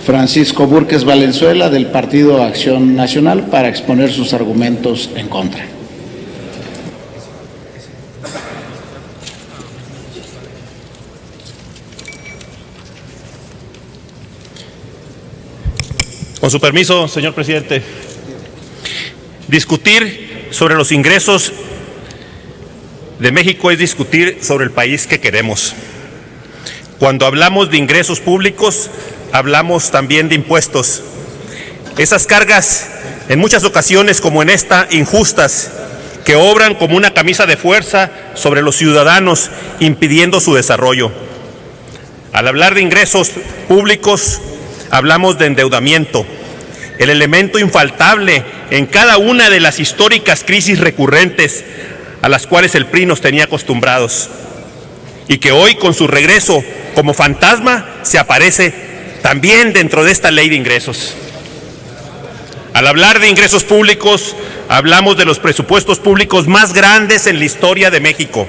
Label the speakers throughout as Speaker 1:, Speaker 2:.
Speaker 1: Francisco Burques Valenzuela, del Partido Acción Nacional, para exponer sus argumentos en contra.
Speaker 2: Con su permiso, señor presidente. Discutir sobre los ingresos de México es discutir sobre el país que queremos. Cuando hablamos de ingresos públicos, hablamos también de impuestos. Esas cargas, en muchas ocasiones, como en esta, injustas, que obran como una camisa de fuerza sobre los ciudadanos, impidiendo su desarrollo. Al hablar de ingresos públicos, hablamos de endeudamiento, el elemento infaltable en cada una de las históricas crisis recurrentes a las cuales el PRI nos tenía acostumbrados, y que hoy, con su regreso como fantasma, se aparece también dentro de esta ley de ingresos. Al hablar de ingresos públicos, hablamos de los presupuestos públicos más grandes en la historia de México.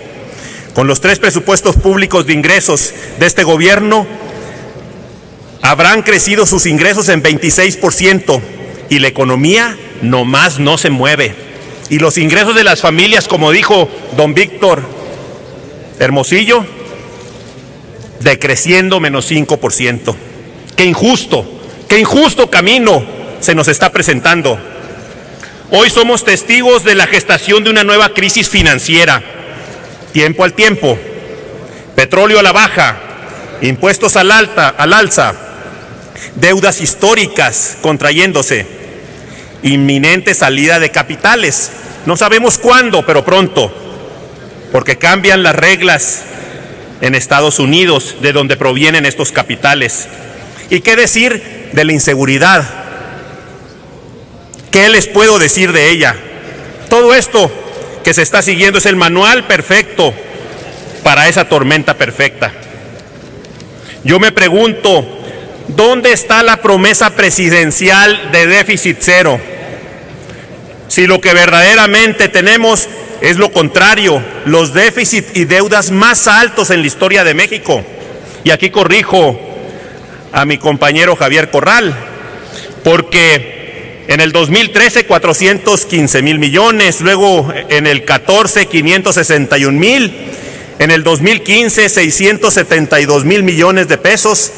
Speaker 2: Con los 3 presupuestos públicos de ingresos de este gobierno, habrán crecido sus ingresos en 26% y la economía nomás no se mueve. Y los ingresos de las familias, como dijo don Víctor Hermosillo, decreciendo menos 5%. ¡Qué injusto camino se nos está presentando! Hoy somos testigos de la gestación de una nueva crisis financiera. Tiempo al tiempo, petróleo a la baja, impuestos al alza, deudas históricas contrayéndose, inminente salida de capitales. No sabemos cuándo, pero pronto, porque cambian las reglas en Estados Unidos, de donde provienen estos capitales. ¿Y qué decir de la inseguridad? ¿Qué les puedo decir de ella? Todo esto que se está siguiendo es el manual perfecto para esa tormenta perfecta. Yo me pregunto, ¿dónde está la promesa presidencial de déficit cero? Si lo que verdaderamente tenemos es lo contrario, los déficits y deudas más altos en la historia de México. Y aquí corrijo a mi compañero Javier Corral, porque en el 2013 415,000 millones, luego en el 14 561,000, en el 2015 672,000 millones de pesos.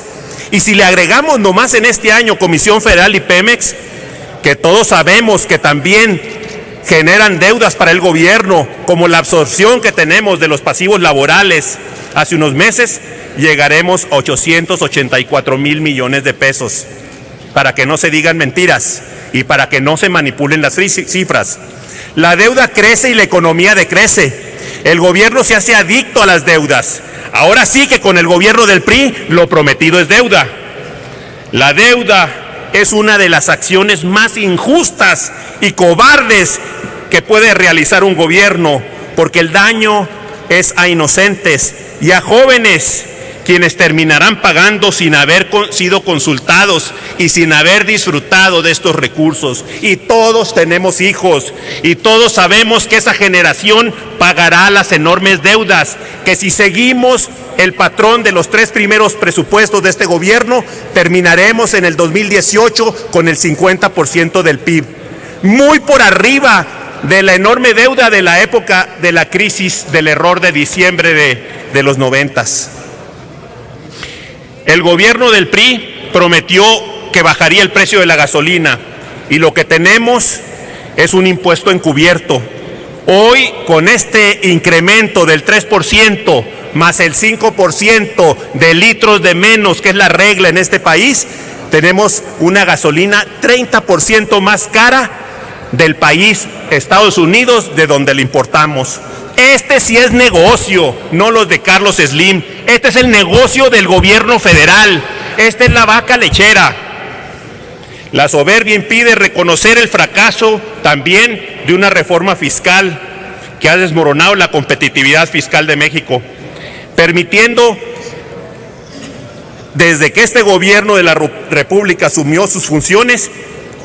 Speaker 2: Y si le agregamos nomás en este año Comisión Federal y Pemex, que todos sabemos que también generan deudas para el gobierno, como la absorción que tenemos de los pasivos laborales hace unos meses, llegaremos a 884,000 millones de pesos. Para que no se digan mentiras y para que no se manipulen las cifras. La deuda crece y la economía decrece. El gobierno se hace adicto a las deudas. Ahora sí que con el gobierno del PRI lo prometido es deuda. La deuda es una de las acciones más injustas y cobardes que puede realizar un gobierno, porque el daño es a inocentes y a jóvenes, quienes terminarán pagando sin haber sido consultados y sin haber disfrutado de estos recursos. Y todos tenemos hijos y todos sabemos que esa generación pagará las enormes deudas, que si seguimos el patrón de los 3 primeros presupuestos de este gobierno, terminaremos en el 2018 con el 50% del PIB, muy por arriba de la enorme deuda de la época de la crisis del error de diciembre de los 90s. El gobierno del PRI prometió que bajaría el precio de la gasolina y lo que tenemos es un impuesto encubierto. Hoy, con este incremento del 3% más el 5% de litros de menos, que es la regla en este país, tenemos una gasolina 30% más cara del país, Estados Unidos, de donde la importamos. Este sí es negocio, no los de Carlos Slim. Este es el negocio del gobierno federal. Esta es la vaca lechera. La soberbia impide reconocer el fracaso también de una reforma fiscal que ha desmoronado la competitividad fiscal de México, permitiendo, desde que este gobierno de la República asumió sus funciones,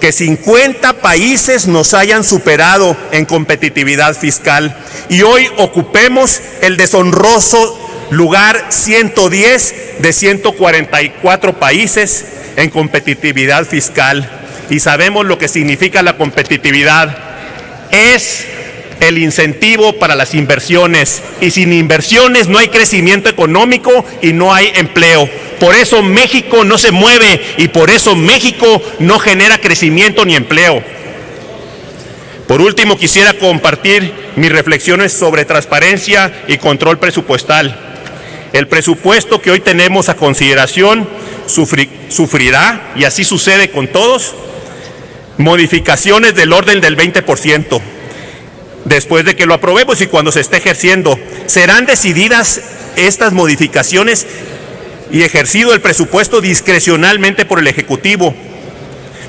Speaker 2: que 50 países nos hayan superado en competitividad fiscal y hoy ocupemos el deshonroso lugar 110 de 144 países en competitividad fiscal. Y sabemos lo que significa la competitividad. Es el incentivo para las inversiones, y sin inversiones no hay crecimiento económico y no hay empleo. Por eso México no se mueve y por eso México no genera crecimiento ni empleo. Por último, quisiera compartir mis reflexiones sobre transparencia y control presupuestal. El presupuesto que hoy tenemos a consideración sufrirá, y así sucede con todos, modificaciones del orden del 20%. Después de que lo aprobemos y cuando se esté ejerciendo, serán decididas estas modificaciones y ejercido el presupuesto discrecionalmente por el Ejecutivo,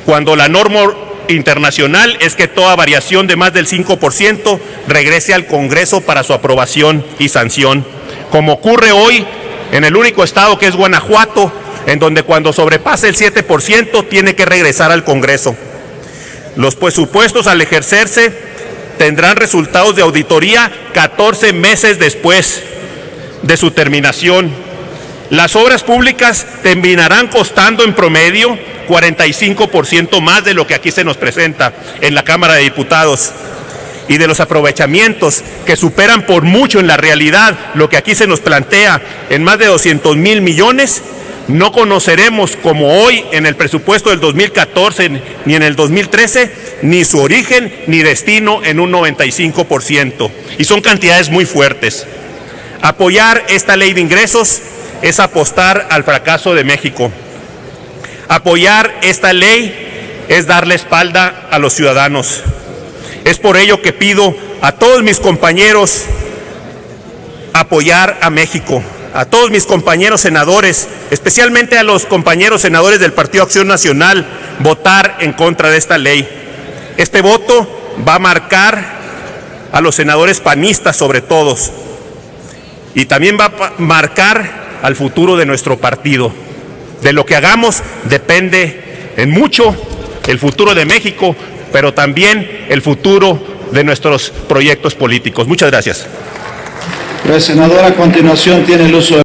Speaker 2: cuando la norma internacional es que toda variación de más del 5% regrese al Congreso para su aprobación y sanción, como ocurre hoy en el único estado que es Guanajuato, en donde cuando sobrepase el 7% tiene que regresar al Congreso. Los presupuestos, al ejercerse, tendrán resultados de auditoría 14 meses después de su terminación. Las obras públicas terminarán costando en promedio 45% más de lo que aquí se nos presenta en la Cámara de Diputados. Y de los aprovechamientos, que superan por mucho en la realidad lo que aquí se nos plantea en más de 200,000 millones, no conoceremos, como hoy en el presupuesto del 2014 ni en el 2013, ni su origen ni destino en un 95%. Y son cantidades muy fuertes. Apoyar esta ley de ingresos es apostar al fracaso de México. Apoyar esta ley es darle espalda a los ciudadanos. Es por ello que pido a todos mis compañeros apoyar a México, a todos mis compañeros senadores, especialmente a los compañeros senadores del Partido Acción Nacional, votar en contra de esta ley. Este voto va a marcar a los senadores panistas sobre todos, y también va a marcar al futuro de nuestro partido. De lo que hagamos depende en mucho el futuro de México, pero también el futuro de nuestros proyectos políticos. Muchas gracias.
Speaker 1: Senador, a continuación tiene el uso de